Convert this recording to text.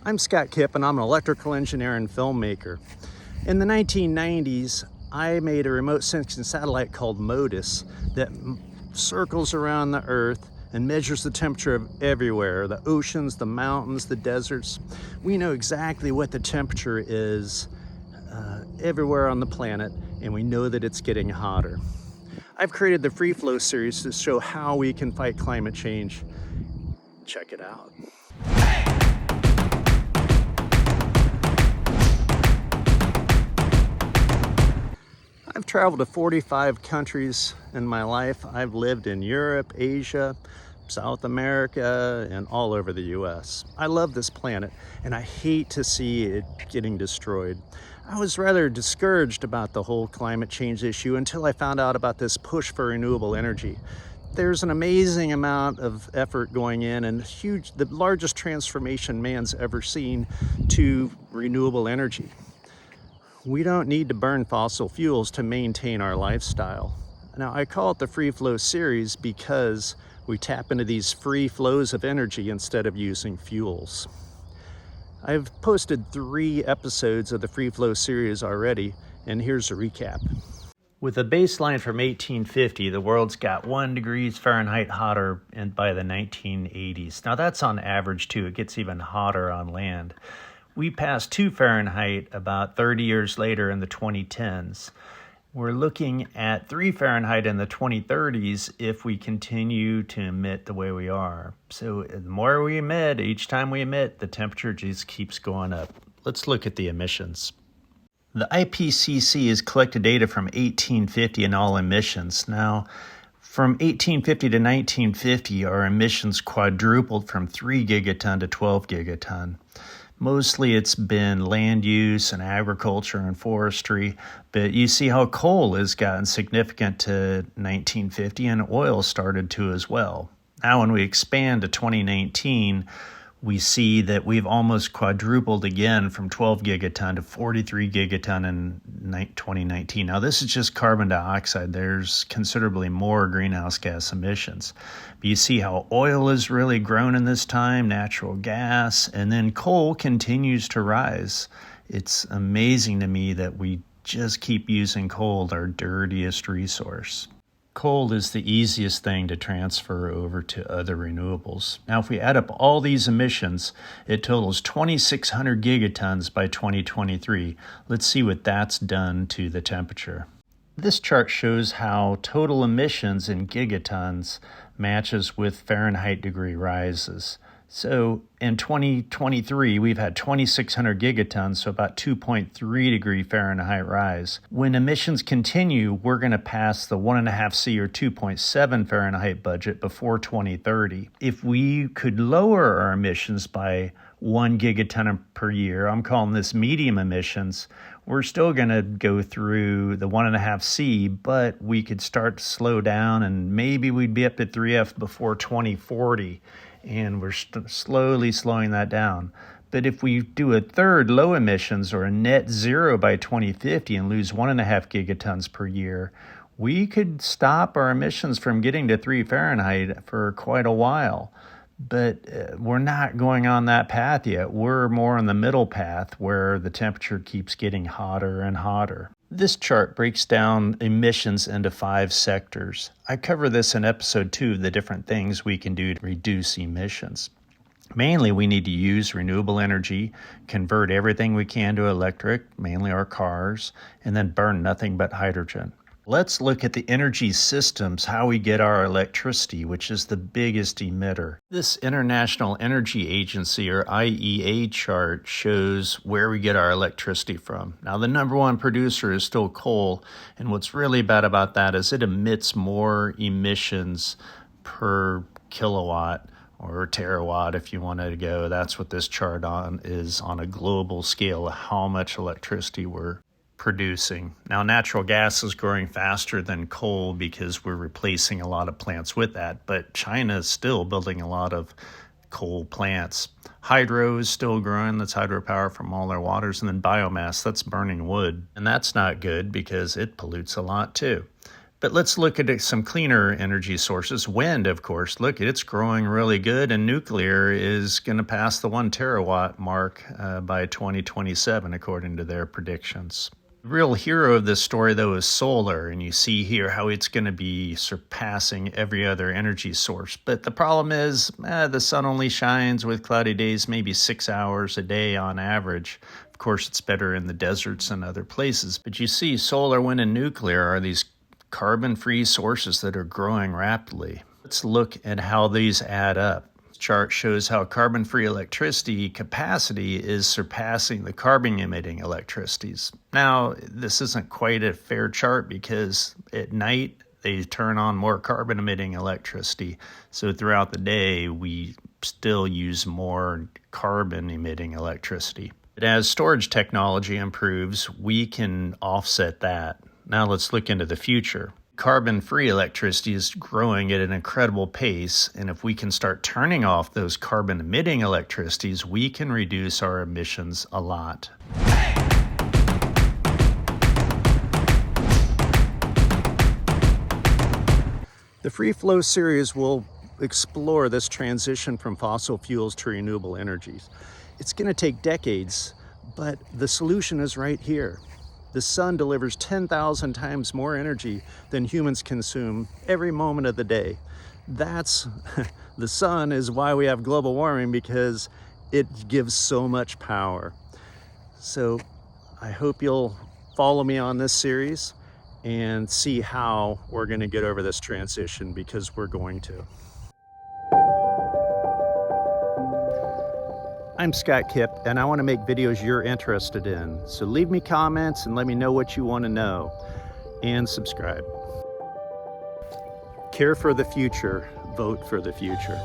I'm Scott Kipp, and I'm an electrical engineer and filmmaker. In the 1990s, I made a remote sensing satellite called MODIS that circles around the Earth and measures the temperature of everywhere, the oceans, the mountains, the deserts. We know exactly what the temperature is everywhere on the planet, and we know that it's getting hotter. I've created the Flo Series to show how we can fight climate change. Check it out. I've traveled to 45 countries in my life. I've lived in Europe, Asia, South America, and all over the US. I love this planet, and I hate to see it getting destroyed. I was rather discouraged about the whole climate change issue until I found out about this push for renewable energy. There's an amazing amount of effort going in and the largest transformation man's ever seen to renewable energy. We don't need to burn fossil fuels to maintain our lifestyle. Now, I call it the Free Flow Series because we tap into these free flows of energy instead of using fuels. I've posted 3 episodes of the Free Flow Series already, and here's a recap. With a baseline from 1850, the world's got 1 degree Fahrenheit hotter by the 1980s. Now, that's on average, too. It gets even hotter on land. We passed 2 Fahrenheit about 30 years later in the 2010s. We're looking at 3 Fahrenheit in the 2030s if we continue to emit the way we are. So the more we emit, each time we emit, the temperature just keeps going up. Let's look at the emissions. The IPCC has collected data from 1850 and all emissions. Now, from 1850 to 1950, our emissions quadrupled from 3 gigaton to 12 gigaton. Mostly it's been land use and agriculture and forestry, but you see how coal has gotten significant to 1950 and oil started to as well. Now when we expand to 2019, we see that we've almost quadrupled again from 12 gigaton to 43 gigaton in 2019. Now, this is just carbon dioxide. There's considerably more greenhouse gas emissions. But you see how oil has really grown in this time, natural gas, and then coal continues to rise. It's amazing to me that we just keep using coal, our dirtiest resource. Coal is the easiest thing to transfer over to other renewables. Now, if we add up all these emissions, it totals 2,600 gigatons by 2023. Let's see what that's done to the temperature. This chart shows how total emissions in gigatons matches with Fahrenheit degree rises. So in 2023, we've had 2,600 gigatons, so about 2.3 degree Fahrenheit rise. When emissions continue, we're going to pass the 1.5C or 2.7 Fahrenheit budget before 2030. If we could lower our emissions by 1 gigaton per year, I'm calling this medium emissions, we're still going to go through the 1.5C, but we could start to slow down and maybe we'd be up to 3F before 2040. And we're slowly slowing that down. But if we do a third low emissions or a net zero by 2050 and lose 1.5 gigatons per year, we could stop our emissions from getting to 3 Fahrenheit for quite a while. But we're not going on that path yet. We're more on the middle path where the temperature keeps getting hotter and hotter. This chart breaks down emissions into 5 sectors. I cover this in episode 2 of the different things we can do to reduce emissions. Mainly, we need to use renewable energy, convert everything we can to electric, mainly our cars, and then burn nothing but hydrogen. Let's look at the energy systems, how we get our electricity, which is the biggest emitter. This International Energy Agency, or IEA chart, shows where we get our electricity from. Now, the number 1 producer is still coal, and what's really bad about that is it emits more emissions per kilowatt or terawatt if you wanted to go. That's what this chart is on a global scale, how much electricity we're producing. Now, natural gas is growing faster than coal because we're replacing a lot of plants with that, but China is still building a lot of coal plants. Hydro is still growing, that's hydropower from all their waters, and then biomass, that's burning wood. And that's not good because it pollutes a lot too. But let's look at some cleaner energy sources. Wind, of course, look, it's growing really good, and nuclear is going to pass the 1 terawatt mark by 2027, according to their predictions. The real hero of this story, though, is solar, and you see here how it's going to be surpassing every other energy source. But the problem is the sun only shines with cloudy days maybe 6 hours a day on average. Of course, it's better in the deserts and other places. But you see, solar, wind, and nuclear are these carbon-free sources that are growing rapidly. Let's look at how these add up. This chart shows how carbon-free electricity capacity is surpassing the carbon-emitting electricities. Now, this isn't quite a fair chart because at night they turn on more carbon-emitting electricity. So throughout the day, we still use more carbon-emitting electricity. But as storage technology improves, we can offset that. Now let's look into the future. Carbon-free electricity is growing at an incredible pace, and if we can start turning off those carbon-emitting electricities, we can reduce our emissions a lot. The Free Flow series will explore this transition from fossil fuels to renewable energies. It's going to take decades, but the solution is right here. The sun delivers 10,000 times more energy than humans consume every moment of the day. That's the sun is why we have global warming, because it gives so much power. So I hope you'll follow me on this series and see how we're going to get over this transition, because we're going to. I'm Scott Kipp, and I want to make videos you're interested in. So leave me comments and let me know what you want to know. And subscribe. Care for the future, vote for the future.